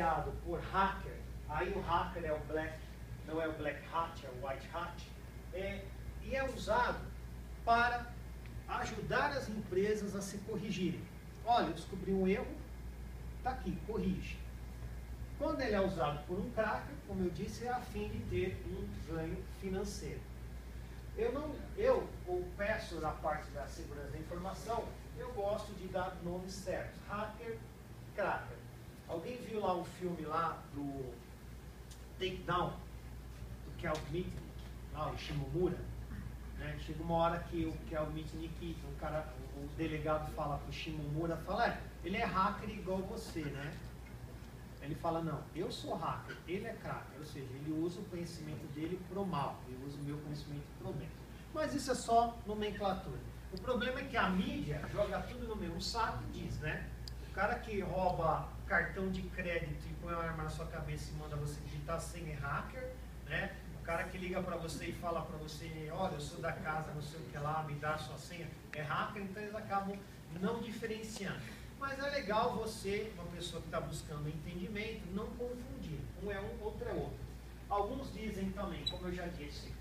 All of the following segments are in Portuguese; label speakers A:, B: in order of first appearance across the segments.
A: criado por hacker, aí o hacker é o black, não é o black hat, é o white hat, e é usado para ajudar as empresas a se corrigirem. Olha, eu descobri um erro, está aqui, corrige. Quando ele é usado por um cracker, como eu disse, é a fim de ter um ganho financeiro. Eu peço na parte da segurança da informação, eu gosto de dar nomes certos. Hacker, cracker. Alguém viu lá o filme lá do Takedown, do Calvin Mitnick, lá o Shimomura? Né? Chega uma hora que o Calvin Mitnick, o delegado fala para o Shimomura, fala, ele é hacker igual você, né? Ele fala, não, eu sou hacker, ele é cracker, ou seja, ele usa o conhecimento dele pro mal, eu uso o meu conhecimento pro bem. Mas isso é só nomenclatura. O problema é que a mídia joga tudo no mesmo saco e diz, né? O cara que rouba cartão de crédito e põe uma arma na sua cabeça e manda você digitar a senha é hacker, né? O cara que liga para você e fala para você, olha, eu sou da casa, não sei o que lá, me dá a sua senha, é hacker, então eles acabam não diferenciando. Mas é legal você, uma pessoa que está buscando entendimento, não confundir. Um é um, outro é outro. Alguns dizem também, como eu já disse,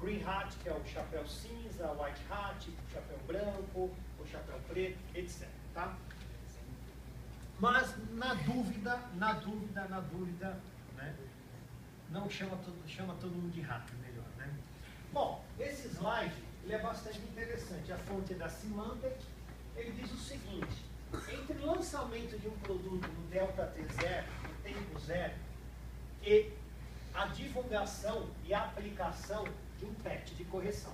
A: green hat, que é o chapéu cinza, white hat, o chapéu branco, o chapéu preto, etc. Tá? Mas na dúvida, né, não chama todo mundo de hacker, melhor, né? Bom, esse slide ele é bastante interessante. A fonte é da Symantec. Ele diz o seguinte: entre o lançamento de um produto no Delta T0, no tempo zero, e a divulgação e a aplicação de um patch de correção.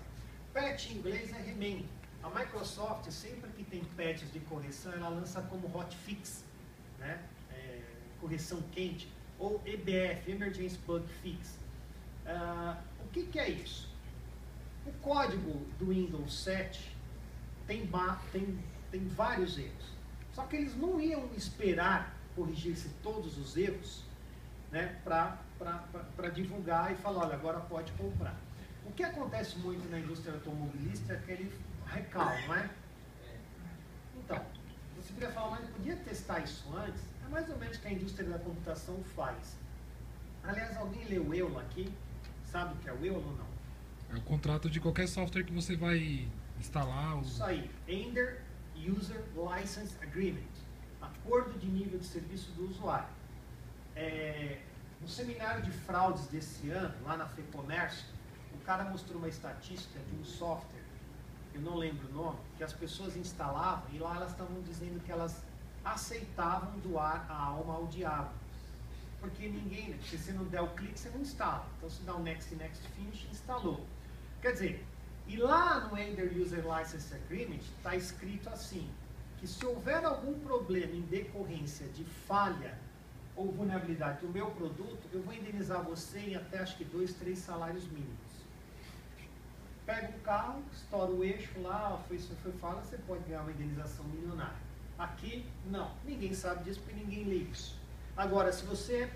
A: Patch em inglês é remendo. A Microsoft, sempre que tem patches de correção, ela lança como hotfix, né? Correção quente, ou EBF, Emergency Bug Fix. O que é isso? O código do Windows 7 tem vários erros. Só que eles não iam esperar corrigir-se todos os erros, né, para divulgar e falar, olha, agora pode comprar. O que acontece muito na indústria automobilística é aquele recall, não é? Então, você podia falar, mas podia testar isso antes? É mais ou menos o que a indústria da computação faz. Aliás, alguém leu EULA aqui? Sabe o que é o EULA ou não?
B: É o contrato de qualquer software que você vai instalar.
A: Isso aí, End User License Agreement, acordo de nível de serviço do usuário. No seminário de fraudes desse ano, lá na FEComércio, o cara mostrou uma estatística de um software, eu não lembro o nome, que as pessoas instalavam e lá elas estavam dizendo que elas aceitavam doar a alma ao diabo. Porque ninguém, né, se você não der o clique, você não instala. Então se dá o next, finish, instalou. Quer dizer, e lá no End User License Agreement está escrito assim, que se houver algum problema em decorrência de falha ou vulnerabilidade do meu produto, eu vou indenizar você em até acho que 2, 3 salários mínimos. Pega o carro, estoura o eixo lá, foi falha, você pode ganhar uma indenização milionária. Aqui, não. Ninguém sabe disso porque ninguém lê isso. Agora, se você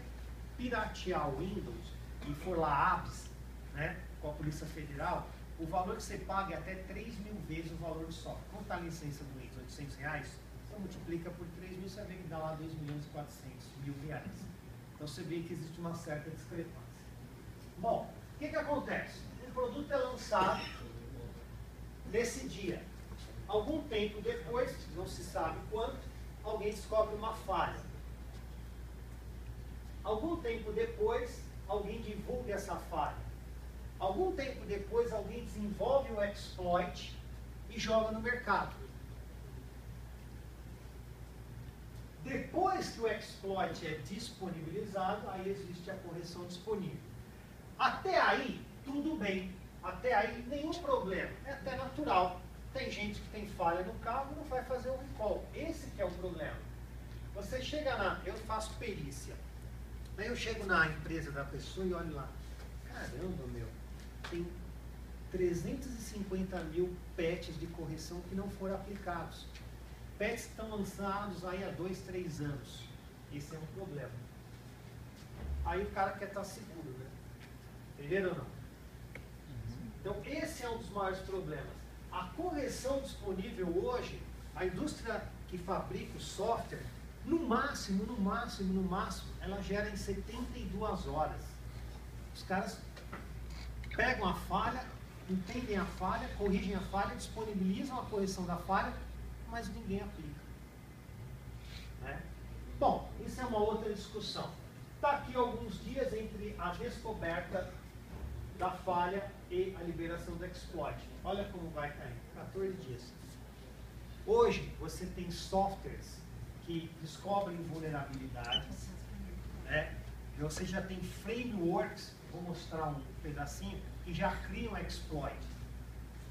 A: piratear o Windows e for lá ABS, né, com a Polícia Federal, o valor que você paga é até 3.000 vezes o valor do software. Quanto está a licença do Windows? R$800? Você multiplica por 3.000, você vê que dá lá R$2.400.000. Então você vê que existe uma certa discrepância. Bom, o que acontece? Um produto é lançado nesse dia. Algum tempo depois, não se sabe quanto, alguém descobre uma falha. Algum tempo depois, alguém divulga essa falha. Algum tempo depois, alguém desenvolve o exploit e joga no mercado. Depois que o exploit é disponibilizado, aí existe a correção disponível. Até aí, tudo bem. Até aí, nenhum problema. É até natural. Tem gente que tem falha no carro e não vai fazer o recall. Esse que é o problema. Você chega eu faço perícia. Aí eu chego na empresa da pessoa e olho lá. Caramba, meu. Tem 350.000 patches de correção que não foram aplicados. Patches estão lançados aí há 2, 3 anos. Esse é um problema. Aí o cara quer estar seguro, né? Entenderam ou não? Então esse é um dos maiores problemas. A correção disponível hoje, a indústria que fabrica o software No máximo, ela gera em 72 horas. Os caras pegam a falha, entendem a falha, corrigem a falha, disponibilizam a correção da falha, mas ninguém aplica. Né? Bom, isso é uma outra discussão. Está aqui alguns dias entre a descoberta da falha e a liberação do exploit. Olha como vai cair. 14 dias. Hoje, você tem softwares que descobrem vulnerabilidades, né? Você já tem frameworks, vou mostrar um pedacinho, que já criam exploit.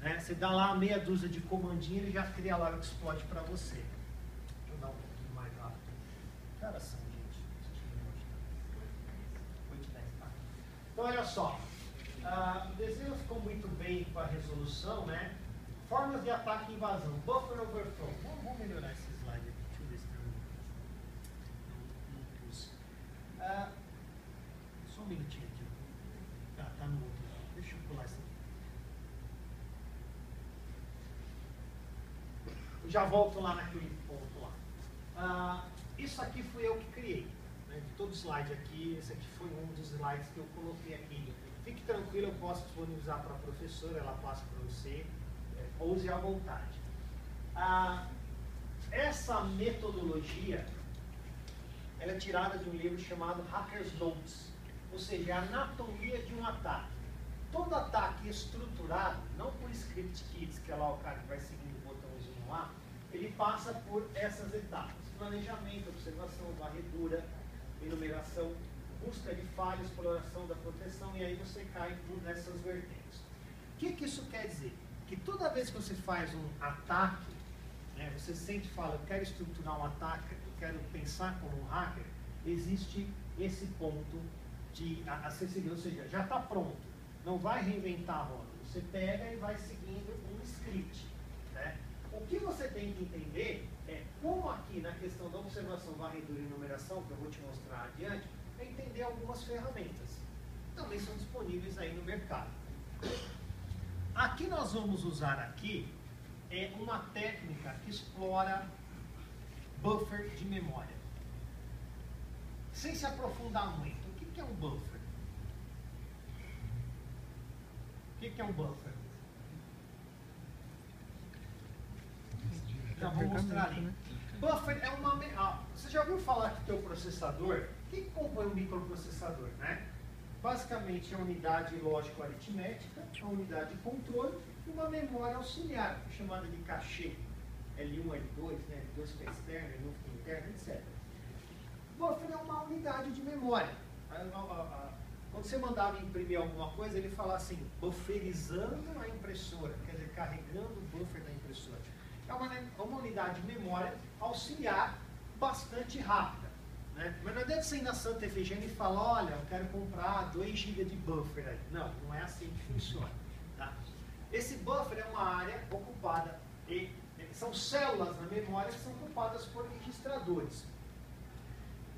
A: Né? Você dá lá meia dúzia de comandinhos, ele já cria lá o exploit para você. Deixa eu dar um pouquinho mais rápido. Que horas são, gente? 8:10, tá? Então, olha só. O desenho ficou muito bem com a resolução, né? Formas de ataque e invasão. Buffer overflow. Vamos melhorar esse slide aqui. Deixa eu ver se não pus. Só um minutinho aqui. Tá no outro. Deixa eu pular isso aqui. Eu já volto lá naquele ponto lá. Isso aqui fui eu que criei. Né? De todo slide aqui, esse aqui foi um dos slides que eu coloquei aqui. Fique tranquilo, eu posso disponibilizar para a professora, ela passa para você. Use à vontade. Essa metodologia ela é tirada de um livro chamado Hacker's Notes, ou seja, a anatomia de um ataque. Todo ataque estruturado, não por script kits, que é lá o cara que vai seguindo o botãozinho lá, ele passa por essas etapas: planejamento, observação, varredura, enumeração, busca de falhas, exploração da proteção, e aí você cai por nessas vertentes. O que isso quer dizer? Que toda vez que você faz um ataque, né, você sempre fala, eu quero estruturar um ataque, eu quero pensar como um hacker, existe esse ponto a ser seguido, ou seja, já está pronto, não vai reinventar a roda, você pega e vai seguindo um script. Né? O que você tem que entender é como aqui na questão da observação, varredura e numeração, que eu vou te mostrar adiante, é entender algumas ferramentas. Também são disponíveis aí no mercado. Aqui nós vamos usar aqui uma técnica que explora buffer de memória. Sem se aprofundar muito, o que é um buffer? O que é um buffer? Já vou mostrar ali. Buffer é uma... você já ouviu falar que o teu processador... O que compõe um microprocessador? Né? Basicamente, é a unidade lógico-aritmética, a unidade de controle e uma memória auxiliar, chamada de cachê. L1, L2, né? L2 fica externo, L1 fica interno, etc. Buffer é uma unidade de memória. Quando você mandava imprimir alguma coisa, ele falava assim, bufferizando a impressora, quer dizer, carregando o buffer da impressora. É uma unidade de memória auxiliar bastante rápida. Né? Mas não adianta você ir na Santa Efigênia e falar, olha, eu quero comprar 2 GB de buffer aí. Não, não é assim que funciona. Tá? Esse buffer é uma área ocupada, são células na memória que são ocupadas por registradores.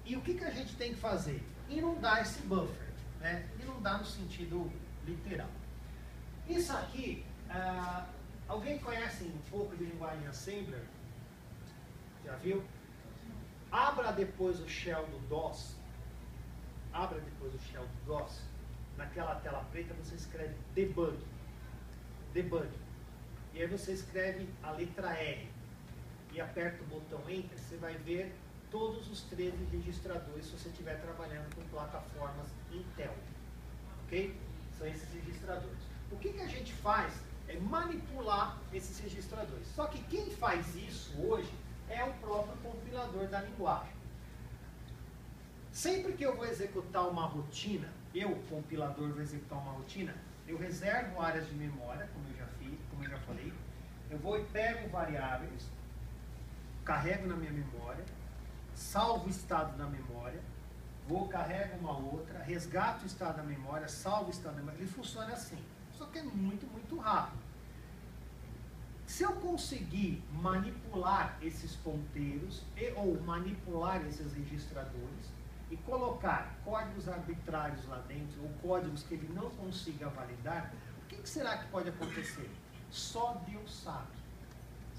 A: E o que a gente tem que fazer? Inundar esse buffer. Né? Inundar no sentido literal. Isso aqui, alguém conhece um pouco de linguagem Assembler? Já viu? Abra depois o shell do DOS. Abra depois o shell do DOS. Naquela tela preta você escreve debug. Debug. E aí você escreve a letra R. E aperta o botão Enter, você vai ver todos os 13 registradores se você estiver trabalhando com plataformas Intel. Ok? São esses registradores. O que a gente faz é manipular esses registradores. Só que quem faz isso hoje é o próprio compilador da linguagem. Sempre que eu vou executar uma rotina, eu, compilador, vou executar uma rotina, eu reservo áreas de memória, como eu já fiz, como eu já falei, eu vou e pego variáveis, carrego na minha memória, salvo o estado da memória, vou, carrego uma outra, resgato o estado da memória, salvo o estado da memória, ele funciona assim. Só que é muito, muito rápido. Se eu conseguir manipular esses ponteiros ou manipular esses registradores e colocar códigos arbitrários lá dentro ou códigos que ele não consiga validar, o que será que pode acontecer? Só Deus sabe.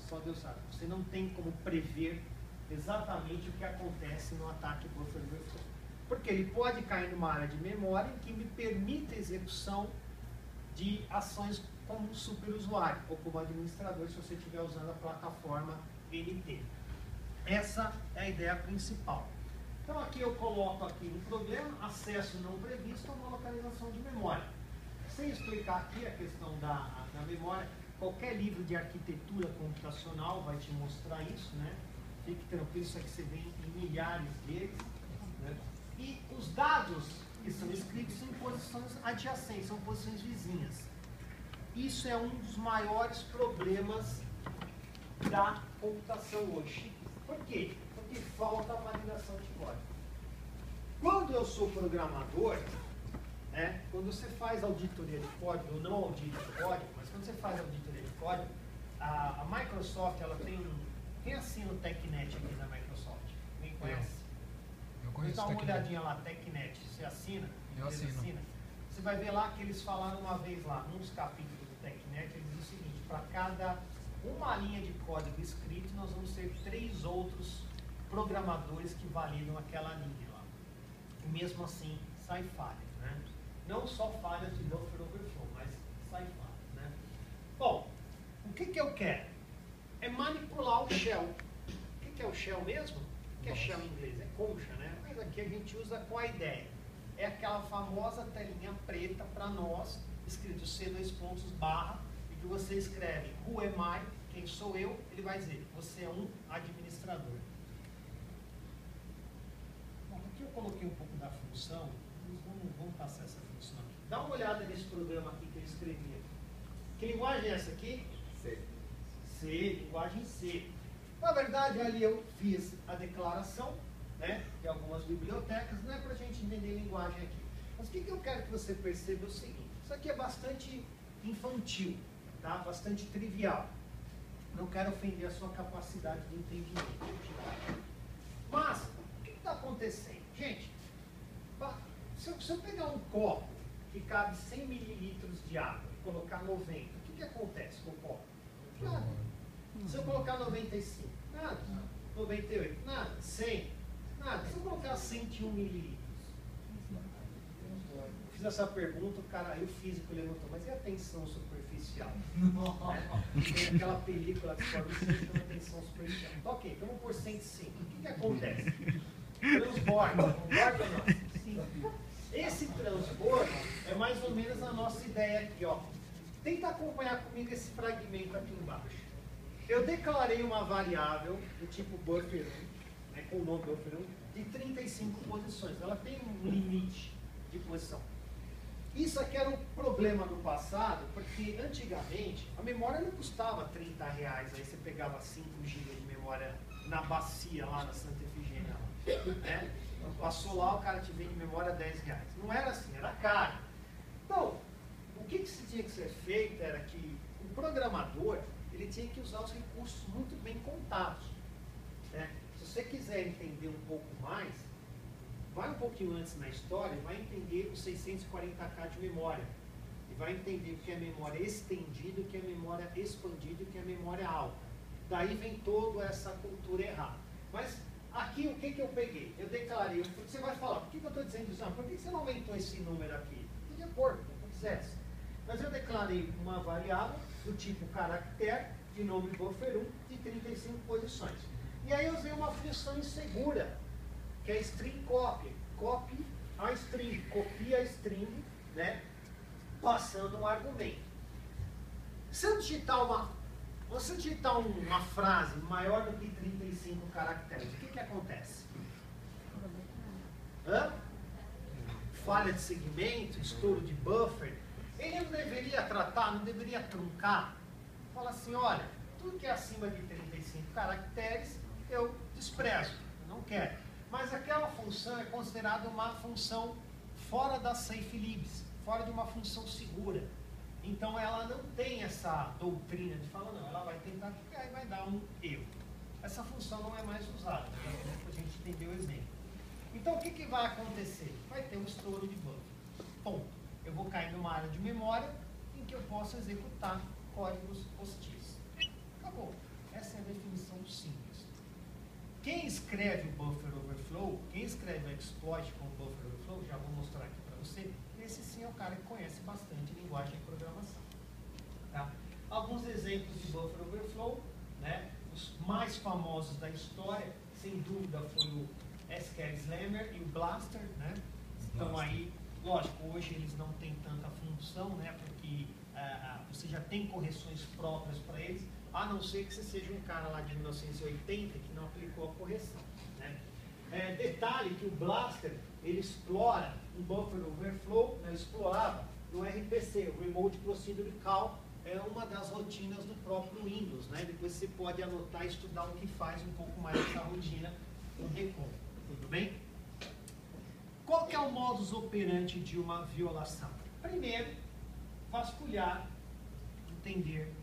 A: Só Deus sabe. Você não tem como prever exatamente o que acontece no ataque buffer overflow. Porque ele pode cair numa área de memória em que me permite a execução de ações como superusuário ou como administrador, se você estiver usando a plataforma NT. Essa é a ideia principal. Então aqui eu coloco aqui no problema, acesso não previsto a uma localização de memória. Sem explicar aqui a questão da memória, qualquer livro de arquitetura computacional vai te mostrar isso, né? Fique tranquilo, isso aqui você vê em milhares deles, né? E os dados que são escritos em posições adjacentes, são posições vizinhas. Isso é um dos maiores problemas da computação hoje. Por quê? Porque falta a validação de código. Quando eu sou programador, né, quando você faz auditoria de código, ou não audita de código, mas quando você faz auditoria de código, a Microsoft, ela tem quem assina o TechNet aqui na Microsoft? Quem conhece?
B: Eu conheço.
A: Dá uma olhadinha lá, TechNet, você assina?
B: Eu assino.
A: Você vai ver lá que eles falaram uma vez lá, num dos capítulos do TechNet, eles dizem o seguinte: para cada uma linha de código escrito, nós vamos ter 3 outros programadores que validam aquela linha lá. E mesmo assim, sai falha, né? Não só falhas de buffer overflow, mas sai falha, né? Bom, o que eu quero? É manipular o shell. O que é o shell mesmo? O que é shell em inglês? É concha, né? Mas aqui a gente usa qual a ideia? É aquela famosa telinha preta para nós, escrito C2 e que você escreve who am I, quem sou eu, ele vai dizer, você é um administrador. Bom, aqui eu coloquei um pouco da função, vamos passar essa função aqui. Dá uma olhada nesse programa aqui que eu escrevi aqui. Que linguagem é essa aqui? C. C, linguagem C. Na verdade, ali eu fiz a declaração, né, de algumas bibliotecas, não é para a gente entender linguagem aqui. Mas o que eu quero que você perceba é o seguinte: isso aqui é bastante infantil, tá? Bastante trivial. Não quero ofender a sua capacidade de entendimento. Mas, o que está acontecendo? Gente, se eu pegar um copo que cabe 100 mililitros de água e colocar 90, o que acontece com o copo? Nada. Se eu colocar 95, nada. 98, nada. 100, nada. Se eu colocar 101 mililitros, eu fiz essa pergunta, o cara aí, o físico levantou, mas e a tensão superficial? Tem aquela película que forma chama tensão superficial. Então, ok, então vamos por 105. O que acontece? Transborda. Concorda ou não? Esse transbordo é mais ou menos a nossa ideia aqui, ó. Tenta acompanhar comigo esse fragmento aqui embaixo. Eu declarei uma variável do tipo buffer1, né, com o nome buffer1, de 35 posições. Ela tem um limite de posição. Isso aqui era um problema do passado, porque antigamente a memória não custava R$30, aí você pegava 5 GB de memória na bacia lá na Santa Efigênia. Né? Passou lá, o cara te vende memória R$10. Não era assim, era caro. Então, o que tinha que ser feito era que o programador ele tinha que usar os recursos muito bem contados. Né? Se você quiser entender um pouco mais, vai um pouquinho antes na história e vai entender os 640K de memória. E vai entender o que é memória estendida, o que é memória expandida e o que é memória alta. Daí vem toda essa cultura errada. Mas aqui o que eu peguei? Eu declarei, você vai falar, por que eu estou dizendo isso? Por que você não aumentou esse número aqui? Podia pôr, não quisesse. Mas eu declarei uma variável do tipo caractere, de nome buffer1, de 35 posições. E aí eu usei uma função insegura, que é string copy. Copy a string, copia a string, né, passando um argumento. Se eu digitar uma frase maior do que 35 caracteres, o que acontece? Falha de segmento, estouro de buffer. Ele não deveria tratar, não deveria truncar. Fala assim, olha, tudo que é acima de 35 caracteres, eu desprezo, eu não quero. Mas aquela função é considerada uma função fora da safe libs, fora de uma função segura. Então ela não tem essa doutrina de falar, não, ela vai tentar clicar e vai dar um erro. Essa função não é mais usada, para a gente entender o exemplo. Então o que vai acontecer? Vai ter um estouro de buffer. Ponto. Eu vou cair numa área de memória em que eu posso executar códigos hostis. Acabou. Essa é a definição simples. Quem escreve o buffer overflow, quem escreve o exploit com o buffer overflow, já vou mostrar aqui para você, esse sim é o cara que conhece bastante linguagem de programação. Tá? Alguns exemplos de buffer overflow, né? Os mais famosos da história, sem dúvida, foi o SQL Slammer e o Blaster, né? Então aí, lógico, hoje eles não têm tanta função, né? Porque você já tem correções próprias para eles, a não ser que você seja um cara lá de 1980 que não aplicou a correção, né? Detalhe que o Blaster, ele explora um buffer overflow, né? Explorava no RPC, o Remote Procedure Call, é uma das rotinas do próprio Windows, né? Depois você pode anotar e estudar o que faz um pouco mais dessa rotina no Recon, tudo bem? Qual que é o modus operandi de uma violação? Primeiro, vasculhar, entender,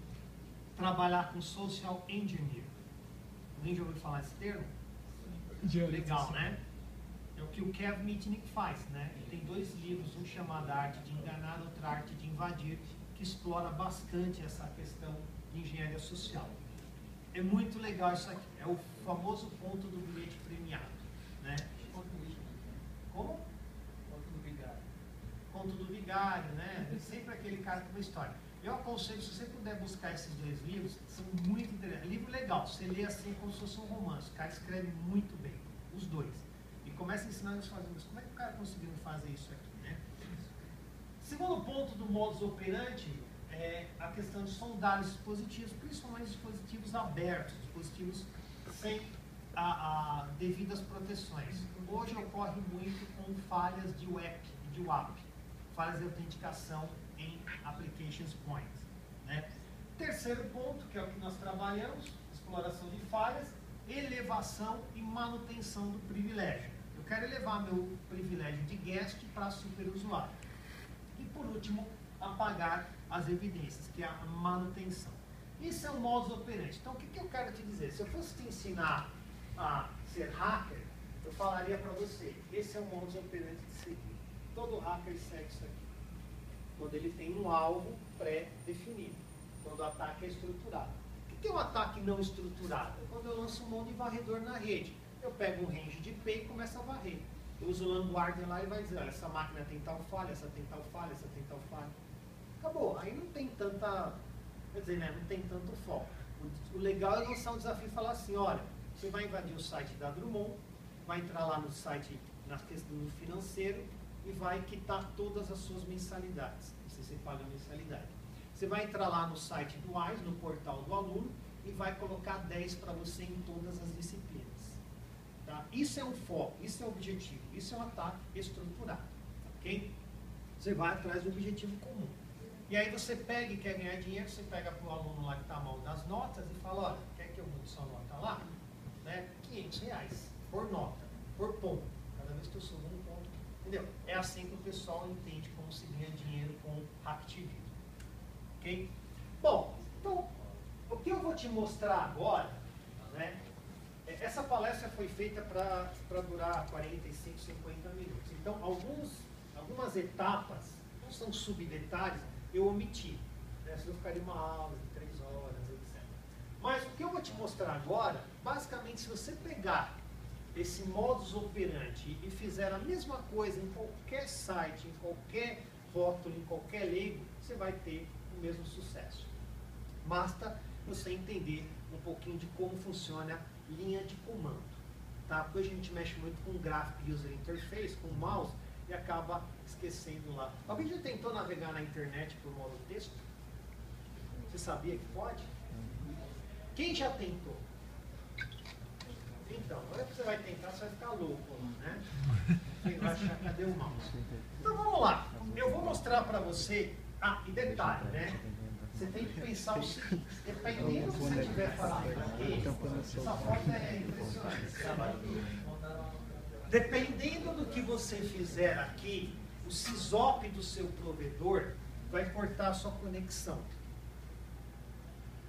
A: trabalhar com social engineer. Alguém já ouviu falar esse termo? Legal, né? É o que o Kev Mitnick faz, né? Ele tem 2 livros, um chamado A Arte de Enganar, outro A Arte de Invadir, que explora bastante essa questão de engenharia social. É muito legal isso aqui, é o famoso ponto do bilhete premiado, né? Como? Conto do vigário, né? É sempre aquele cara com uma história. Eu aconselho, se você puder buscar esses 2 livros, são muito interessantes. Livro legal, você lê assim como se fosse um romance. O cara escreve muito bem, os 2. E começa ensinando os fazendeiros. Como é que o cara conseguiu fazer isso aqui, né? Segundo ponto do modus operandi é a questão de sondar os dispositivos, principalmente dispositivos abertos, dispositivos sem devidas proteções. Hoje ocorre muito com falhas de WAP, falhas de autenticação em applications points, né? Terceiro ponto, que é o que nós trabalhamos, exploração de falhas, elevação e manutenção do privilégio. Eu quero elevar meu privilégio de guest para superusuário. E por último, apagar as evidências, que é a manutenção. Isso é um modus operandi. Então, o que eu quero te dizer? Se eu fosse te ensinar a ser hacker, eu falaria para você, esse é o modus operandi de seguir. Todo hacker segue isso aqui. Quando ele tem um alvo pré-definido. Quando o ataque é estruturado. O que é um ataque não estruturado? É quando eu lanço um monte de varredor na rede. Eu pego um range de IP e começo a varrer. Eu uso o Landguardian lá e vai dizer, olha, essa máquina tem tal falha, essa tem tal falha, essa tem tal falha. Acabou. Aí não tem tanta, quer dizer, né, não tem tanto foco. O legal é lançar um desafio e falar assim, olha, você vai invadir o site da Drummond, vai entrar lá no site, na questão do financeiro, e vai quitar todas as suas mensalidades. Você paga mensalidade. Você vai entrar lá no site do AIS, no portal do aluno, e vai colocar 10 para você em todas as disciplinas. Tá? Isso é um foco, isso é um objetivo, isso é um ataque estruturado. Ok? Você vai atrás do objetivo comum. E aí você pega e quer ganhar dinheiro, você pega para o aluno lá que está mal das notas e fala, olha, quer que eu mude sua nota lá? Né? R$500 por nota, por ponto. Cada vez que eu subo um ponto. Entendeu? É assim que o pessoal entende como se ganha dinheiro com hacktivismo. Ok? Bom, então, o que eu vou te mostrar agora, né? Essa palestra foi feita para durar 45, 50 minutos. Então, algumas etapas, não são subdetalhes, eu omiti. Né? Senão ficaria uma aula de 3 horas, etc. Mas o que eu vou te mostrar agora, basicamente, se você pegar esse modus operandi e fizer a mesma coisa em qualquer site, em qualquer rótulo, em qualquer leigo, você vai ter o mesmo sucesso. Basta você entender um pouquinho de como funciona a linha de comando. Tá? Porque hoje a gente mexe muito com Graphic User Interface, com o mouse, e acaba esquecendo lá. Alguém já tentou navegar na internet por modo texto? Você sabia que pode? Quem já tentou? Então, não é que você vai tentar, você vai ficar louco, né? Você vai achar, cadê o mouse? Então vamos lá, eu vou mostrar para você, e detalhe, né? Você tem que pensar o seguinte, dependendo do que você estiver fazendo aqui, essa foto é impressionante. Dependendo do que você fizer aqui, o SysOp do seu provedor vai cortar a sua conexão.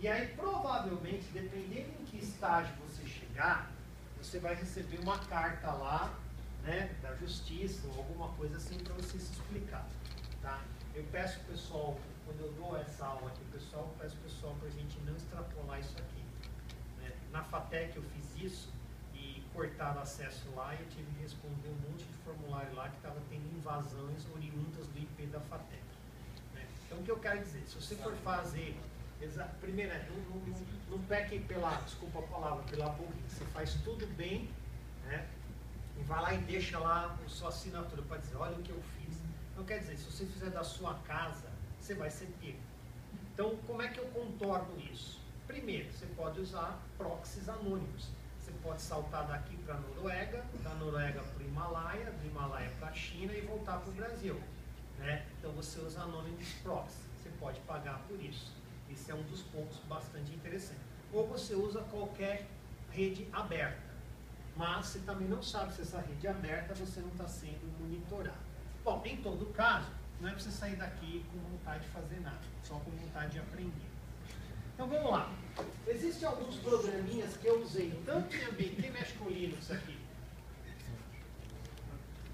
A: E aí, provavelmente, dependendo em que estágio você chegar, você vai receber uma carta lá, né, da justiça ou alguma coisa assim para você se explicar. Tá? Eu peço o pessoal, quando eu dou essa aula aqui, eu peço o pessoal para a gente não extrapolar isso aqui. Né? Na FATEC eu fiz isso e cortaram acesso lá e eu tive que responder um monte de formulário lá que estava tendo invasões oriundas do IP da FATEC. Né? Então, o que eu quero dizer, se você for fazer, primeiro, não peque pela, desculpa a palavra, pela burrice, você faz tudo bem, né? E vai lá e deixa lá a sua assinatura para dizer, olha o que eu fiz. Então, quer dizer, se você fizer da sua casa, você vai ser pego. Então, como é que eu contorno isso? Primeiro, você pode usar proxies anônimos. Você pode saltar daqui para a Noruega, da Noruega para o Himalaia, do Himalaia para a China e voltar para o Brasil. Né? Então, você usa anônimos proxy. Você pode pagar por isso. Esse é um dos pontos bastante interessantes. Ou você usa qualquer rede aberta. Mas você também não sabe se essa rede é aberta, você não está sendo monitorado. Bom, em todo caso, não é para você sair daqui com vontade de fazer nada, só com vontade de aprender. Então vamos lá. Existem alguns programinhas que eu usei tanto em ambiente. Quem mexe com Linux aqui?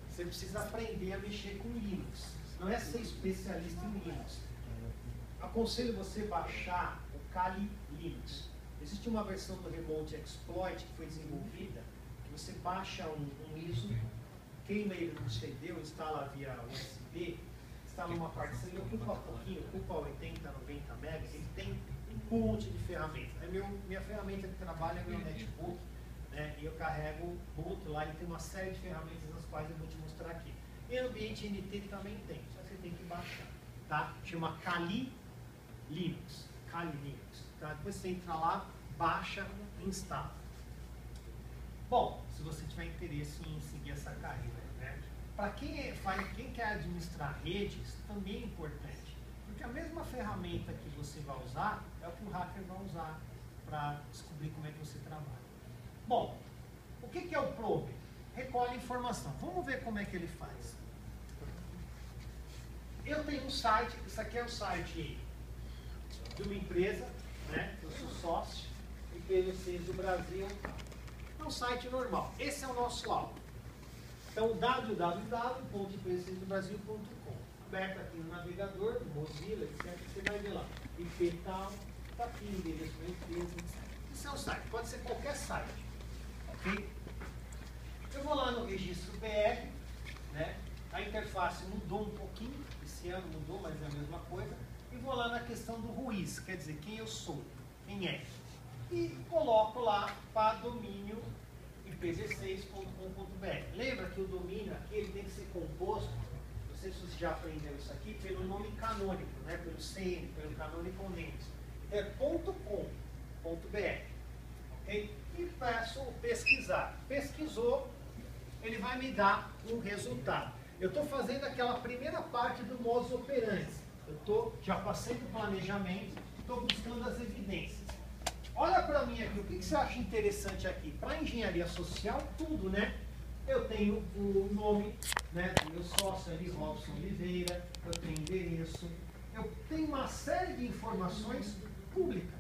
A: Você precisa aprender a mexer com Linux. Não é ser especialista em Linux. Aconselho você baixar o Kali Linux. Existe uma versão do Remote Exploit que foi desenvolvida, que você baixa um ISO, queima ele no CD, ou instala via USB, instala uma partição, ele ocupa pouquinho, ocupa 80, 90 megas, ele tem um monte de ferramentas. Minha ferramenta de trabalho é meu netbook, né, e eu carrego boot lá, ele tem uma série de ferramentas das quais eu vou te mostrar aqui. E ambiente NT também tem, só que você tem que baixar, tá? Chama Kali Linux, Kali Linux, tá? Depois você entra lá, baixa e instala. Bom, se você tiver interesse em seguir essa carreira, né? Para quem quer administrar redes, também é importante, porque a mesma ferramenta que você vai usar é o que o hacker vai usar para descobrir como é que você trabalha. Bom, o que é o probe? Recolhe informação. Vamos ver como é que ele faz. Eu tenho um site, isso aqui é o site de uma empresa, né? Eu sou sócio, IPv6 do Brasil. É um site normal. Esse é o nosso alvo. Então, www.ipv6dobrasil.com. Aberto aqui no navegador, no Mozilla, etc. Você vai ver lá. IP tal, está aqui, endereço da empresa, etc. Esse é o site. Pode ser qualquer site. Ok? Eu vou lá no registro BR, né? A interface mudou um pouquinho. Esse ano mudou, mas é a mesma coisa. E vou lá na questão do Ruiz, quer dizer, quem eu sou, quem é. E coloco lá para domínio ipv6.com.br. Lembra que o domínio aqui ele tem que ser composto, não sei se você já aprendeu isso aqui, pelo nome canônico, né? Pelo CN, pelo canônico names. É .com.br. Ok? E peço pesquisar. Pesquisou, ele vai me dar um resultado. Eu estou fazendo aquela primeira parte do modus operandi. Já passei do planejamento, estou buscando as evidências. Olha para mim aqui, o que você acha interessante aqui? Para engenharia social, tudo, né? Eu tenho o nome, né, do meu sócio ali, Robson Oliveira, eu tenho endereço, eu tenho uma série de informações públicas.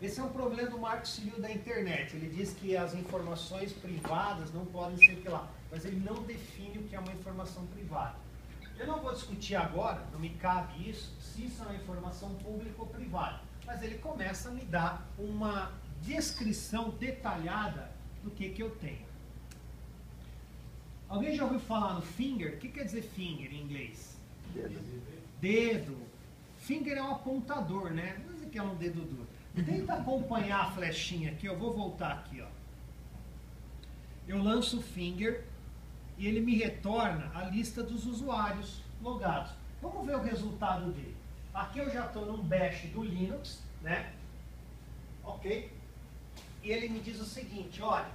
A: Esse é um problema do Marco Civil da internet. Ele diz que as informações privadas não podem ser pela, mas ele não define o que é uma informação privada. Eu não vou discutir agora, não me cabe isso, se isso é uma informação pública ou privada. Mas ele começa a me dar uma descrição detalhada do que eu tenho. Alguém já ouviu falar no finger? O que quer dizer finger em inglês? Dedo. Finger é um apontador, né? Não sei que é um dedo duro. Tenta acompanhar a flechinha aqui, eu vou voltar aqui, ó. Eu lanço o finger e ele me retorna a lista dos usuários logados. Vamos ver o resultado dele. Aqui eu já estou num bash do Linux, né? Ok? E ele me diz o seguinte, olha,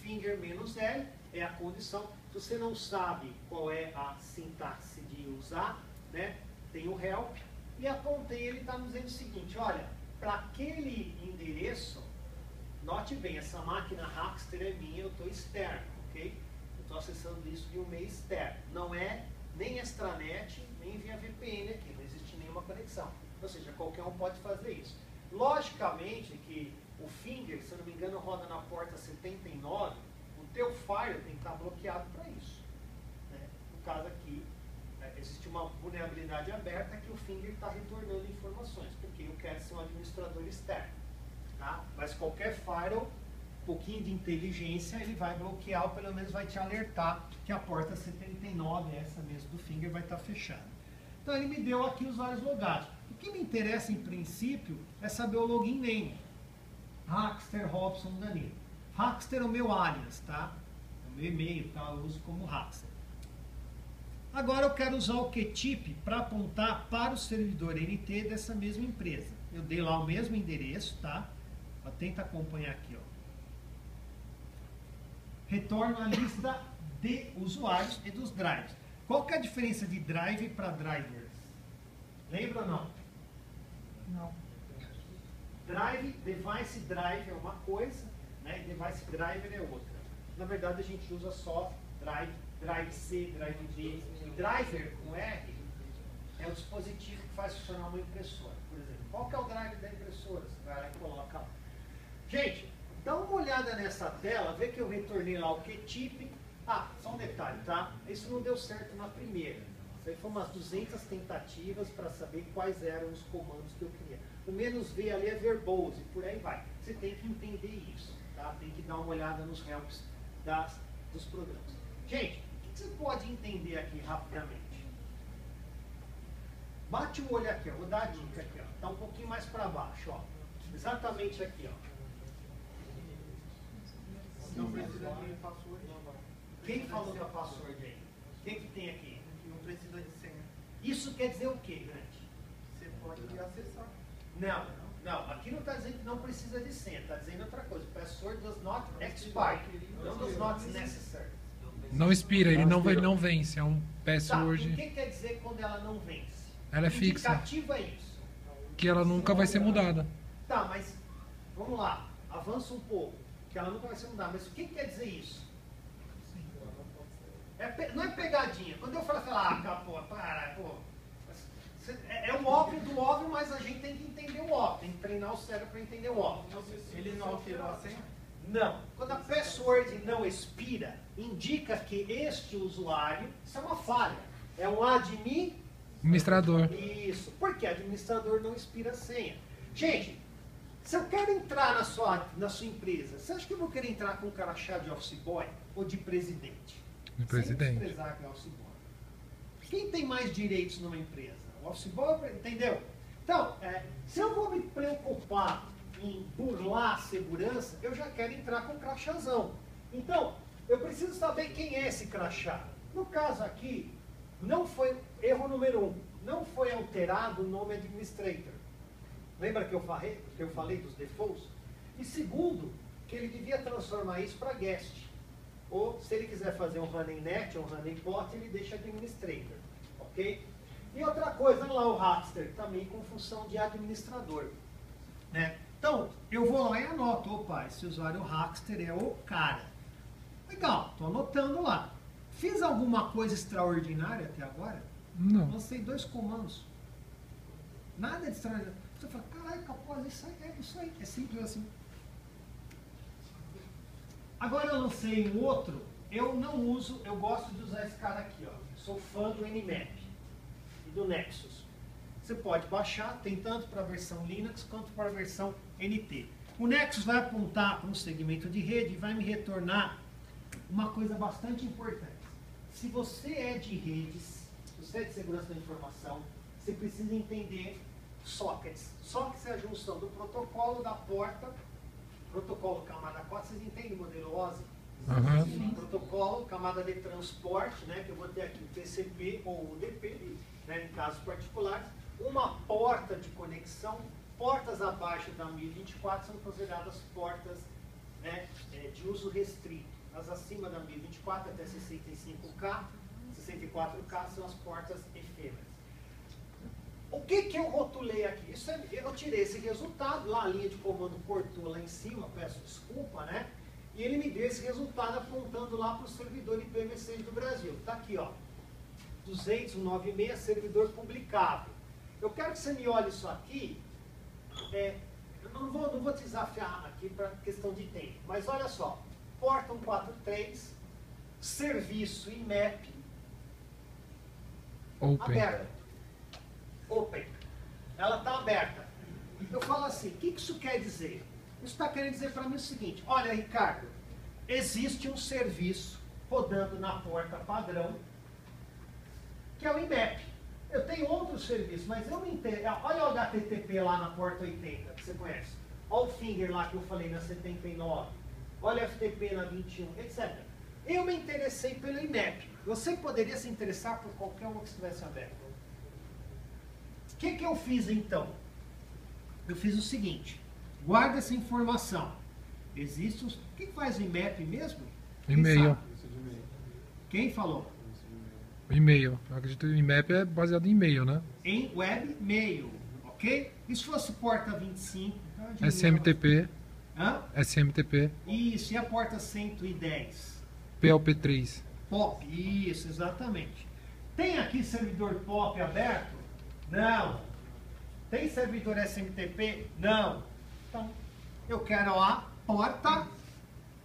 A: finger-L é a condição. Se você não sabe qual é a sintaxe de usar, né? Tem o help. E apontei, ele está me dizendo o seguinte, olha, para aquele endereço, note bem, essa máquina Hackster é minha, eu estou externo, ok? Eu estou acessando isso de um meio externo. Não é nem extranet, nem via VPN aqui, não existe nenhuma conexão. Ou seja, qualquer um pode fazer isso. Logicamente que o finger, se eu não me engano, roda na porta 79, o teu file tem que estar bloqueado para isso. Né? No caso aqui, existe uma vulnerabilidade aberta que o finger está retornando informações, porque eu quero ser um administrador externo. Tá? Mas qualquer firewall pouquinho de inteligência, ele vai bloquear ou pelo menos vai te alertar que a porta 79, essa mesmo do Finger, vai estar fechada. Então ele me deu aqui os usuários logados. O que me interessa em princípio é saber o login name. Hackster Robson Danilo. Hackster é o meu alias, tá? É o meu e-mail, tá? Eu uso como Hackster. Agora eu quero usar o QTIP para apontar para o servidor NT dessa mesma empresa. Eu dei lá o mesmo endereço, tá? Tenta acompanhar aqui, ó. Retorno a lista de usuários e dos drives. Qual que é a diferença de drive para drivers? Lembra ou não?
C: Não.
A: Drive, device drive é uma coisa, né? E device driver é outra. Na verdade a gente usa só drive, drive C, drive D. E driver com R é o dispositivo que faz funcionar uma impressora. Por exemplo, qual que é o drive da impressora? Você vai lá e coloca lá. Gente, dá uma olhada nessa tela, vê que eu retornei lá o QTIP. Ah, só um detalhe, tá? Isso não deu certo na primeira. Isso aí foi umas 200 tentativas para saber quais eram os comandos que eu queria. O menos V ali é verbose, por aí vai. Você tem que entender isso, tá? Tem que dar uma olhada nos helps dos programas. Gente, o que você pode entender aqui rapidamente? Bate o olho aqui, ó. Vou dar a dica aqui, ó. Tá um pouquinho mais para baixo, ó. Exatamente aqui, ó.
C: Não precisa de password.
A: Quem falou da password aí? O que tem aqui?
C: Não precisa de senha.
A: Isso quer dizer o quê, Grande?
C: Você pode acessar.
A: Não, não. Aqui não está dizendo que não precisa de senha. Está dizendo outra coisa. Password does not expire. Não does not necessary.
B: Não expira, ele não vence. É um
A: Tá, e
B: password.
A: o que quer dizer quando ela não vence?
B: Ela é fixa.
A: Indicativo é isso.
B: Que ela nunca vai ser mudada.
A: Tá, mas vamos lá. Avança um pouco. Que ela nunca vai ser mudada. Mas o que quer dizer isso? Não é pegadinha. Quando eu falo, pô, para, pô. É o óbvio do óbvio, mas a gente tem que entender o óbvio. Tem que treinar o cérebro para entender o óbvio.
C: Ele não alterou a senha?
A: Não. Quando a password não expira, indica que este usuário, isso é uma falha. É um
B: Administrador.
A: Isso. Porque administrador não expira a senha. Gente, se eu quero entrar na sua empresa, você acha que eu vou querer entrar com um crachá de office boy ou de presidente?
B: De presidente.
A: Sem desprezar que é office boy. Quem tem mais direitos numa empresa? O office boy, entendeu? Então, se eu vou me preocupar em burlar a segurança, eu já quero entrar com crachazão. Então, eu preciso saber quem é esse crachá. No caso aqui, não foi, erro número 1, não foi alterado o nome administrator. Lembra que eu falei dos defaults? E segundo, que ele devia transformar isso para guest. Ou, se ele quiser fazer um running net ou um running bot, ele deixa administrator. Ok? E outra coisa, olha lá o Hackster, também com função de administrador. Né? Então, eu vou lá e anoto. Opa, esse usuário Hackster é o cara. Legal, estou anotando lá. Fiz alguma coisa extraordinária até agora?
B: Não.
A: Lancei 2 comandos. Nada de extraordinário. Você fala, caraca, pô, isso aí. É simples assim. Agora eu lancei um outro. Eu não uso, eu gosto de usar esse cara aqui, ó. Sou fã do Nmap e do Nexus. Você pode baixar, tem tanto para a versão Linux quanto para a versão NT. O Nexus vai apontar para um segmento de rede e vai me retornar uma coisa bastante importante. Se você é de redes, se você é de segurança da informação, você precisa entender sockets. Sockets é a junção do protocolo da porta, protocolo camada 4, vocês entendem o modelo OSI?
B: Uhum.
A: Protocolo, camada de transporte, né, que eu vou ter aqui o TCP ou UDP, né, em casos particulares, uma porta de conexão, portas abaixo da 1024 são consideradas portas, né, de uso restrito. As acima da 1024 até 65K, 64K são as portas efêmeras. O que eu rotulei aqui? Eu tirei esse resultado, lá a linha de comando cortou lá em cima, peço desculpa, né? E ele me deu esse resultado apontando lá para o servidor IPv6 do Brasil. Está aqui, ó, 296 servidor publicável. Eu quero que você me olhe isso aqui. Eu não vou te desafiar aqui para questão de tempo, mas olha só. Porta 143, serviço IMAP, aberta. Open. Ela está aberta. Eu falo assim, o que isso quer dizer? Isso está querendo dizer para mim o seguinte: olha, Ricardo, existe um serviço rodando na porta padrão, que é o IMAP. Eu tenho outros serviços, mas eu me entendo. Olha o HTTP lá na porta 80, que você conhece. Olha o Finger lá que eu falei na 79. Olha o FTP na 21, etc. Eu me interessei pelo IMAP. Você poderia se interessar por qualquer uma que estivesse aberta. O que eu fiz então? Eu fiz o seguinte. Guarda essa informação. Existe os... O que faz o IMAP mesmo?
B: E-mail.
A: Quem falou?
B: E-mail. Eu acredito que o IMAP é baseado em e-mail, né?
A: Em webmail, ok? E se fosse porta 25? Tá,
B: SMTP.
A: Hã?
B: SMTP.
A: Isso, e a porta 110?
B: PLP3.
A: POP, isso, exatamente. Tem aqui servidor POP aberto? Não. Tem servidor SMTP? Não. Então, eu quero a porta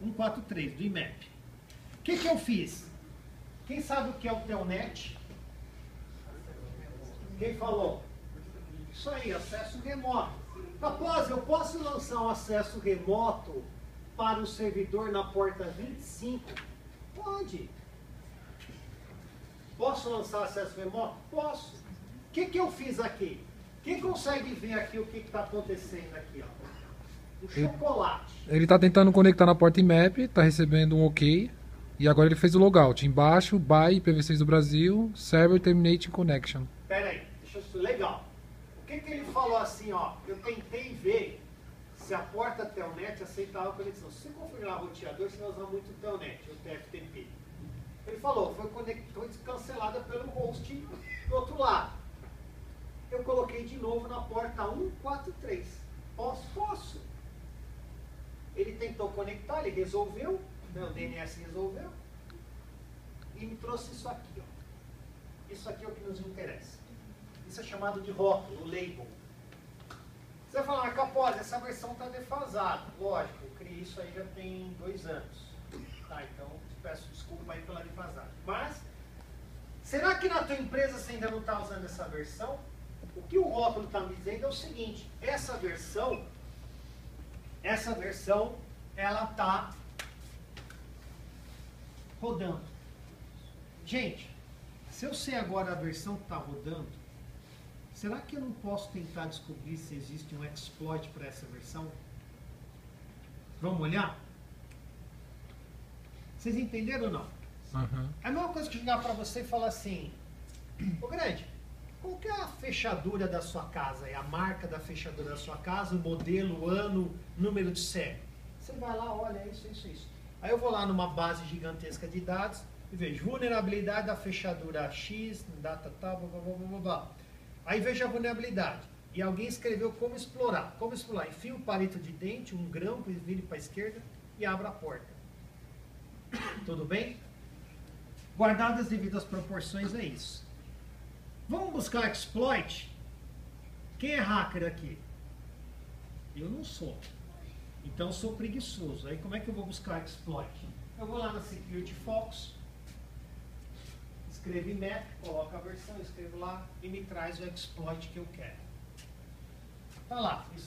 A: 143 do IMAP. O que eu fiz? Quem sabe o que é o Telnet? Quem falou? Isso aí, acesso remoto. Após, eu posso lançar um acesso remoto para o servidor na porta 25? Pode. Posso lançar acesso remoto? Posso. O que eu fiz aqui? Quem consegue ver aqui o que está acontecendo aqui? Ó? O chocolate.
B: Ele está tentando conectar na porta IMAP, está recebendo um OK. E agora ele fez o logout. Embaixo, by IPv6 do Brasil, server terminating connection.
A: Pera aí, deixa eu ver. Legal. O que ele falou assim, ó? Eu tentei ver se a porta Telnet aceitava a conexão. Se você configurar o roteador, você vai usar muito o Telnet, o TFTP. Ele falou, foi cancelada pelo host do outro lado. Eu coloquei de novo na porta 143. Posso? Posso. Ele tentou conectar, ele resolveu. O DNS resolveu. E me trouxe isso aqui. Ó. Isso aqui é o que nos interessa. Isso é chamado de rótulo, label. Você vai falar, mas Capozzi, essa versão está defasada. Lógico, eu criei isso aí já tem 2 anos. Tá, então peço desculpa aí pela defasagem. Mas, será que na tua empresa você ainda não está usando essa versão? O que o rótulo está me dizendo é o seguinte, essa versão, ela está rodando. Gente, se eu sei agora a versão que está rodando, será que eu não posso tentar descobrir se existe um exploit para essa versão? Vamos olhar? Vocês entenderam ou não?
B: Uhum.
A: É a mesma coisa que chegar para você e falar assim, ô grande, qual que é a fechadura da sua casa? É a marca da fechadura da sua casa, o modelo, o ano, número de série. Você vai lá, olha, isso. Aí eu vou lá numa base gigantesca de dados e vejo vulnerabilidade da fechadura X, data tal, blá, blá, blá, blá, blá. Aí vejo a vulnerabilidade. E alguém escreveu como explorar. Como explorar? Enfia um palito de dente, um grampo, vire para a esquerda e abra a porta. Tudo bem? Guardadas as devidas proporções é isso. Vamos buscar exploit? Quem é hacker aqui? Eu não sou. Então eu sou preguiçoso. Aí como é que eu vou buscar exploit? Eu vou lá na Security Focus, escrevo IMAP, coloco a versão, escrevo lá e me traz o exploit que eu quero. Tá lá. Isso